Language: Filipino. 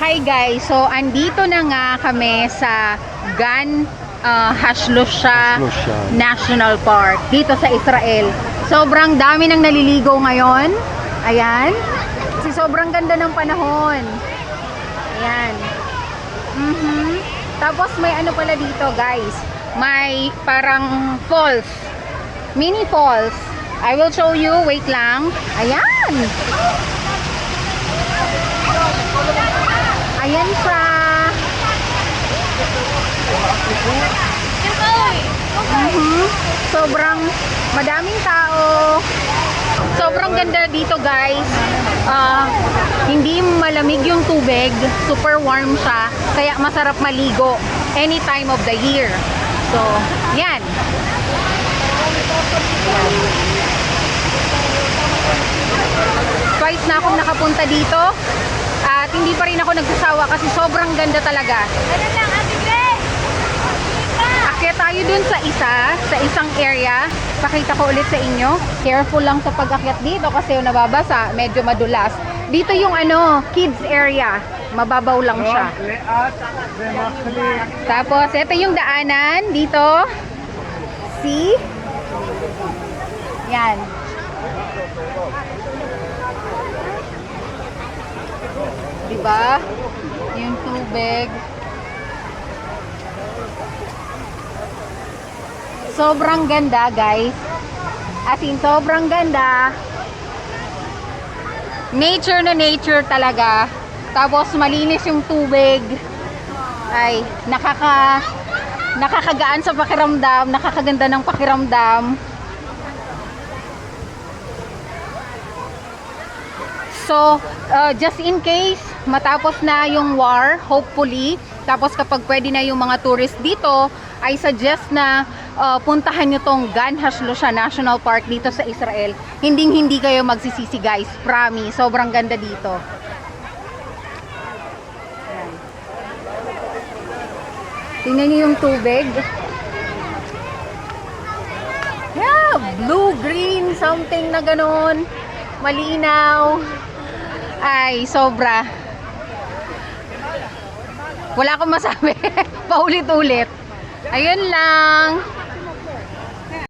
Hi guys, so andito na nga kami sa Gan Haslusha National Park dito sa Israel. Sobrang dami nang naliligo ngayon. Ayan. Kasi sobrang ganda ng panahon. Ayan. Tapos may ano pala dito guys. May parang falls. Mini falls. I will show you. Wait lang. Ayan. Ayan siya. Sobrang madaming tao. Sobrang ganda dito guys. Hindi malamig yung tubig. Super warm siya. Kaya masarap maligo any time of the year. So, yan. Twice na akong nakapunta dito. At hindi pa rin ako nagsasawa kasi sobrang ganda talaga. Akyat tayo dun sa isang area. Pakita ko ulit sa inyo. Careful lang sa pag-akyat dito kasi yung nababasa, medyo madulas. Dito yung kids area. Mababaw lang siya. Tapos, ito yung daanan dito. See? Yan. Diba? Yung tubig. Sobrang ganda, guys. As in, sobrang ganda. Nature na nature talaga. Tapos, malinis yung tubig. Ay, nakakagaan sa pakiramdam. Nakakaganda ng pakiramdam. So, just in case matapos na yung war, hopefully, tapos kapag pwede na yung mga tourist dito, I suggest na puntahan nyo tong Gan Haslusha National Park dito sa Israel. Hindi kayo magsisisi guys, promise. Sobrang ganda dito. Ayan. Tingnan nyo yung tubig. Yeah, blue, green, something na ganun. Malinaw. Ay, sobra. Wala akong masabi. Paulit-ulit. Ayun lang.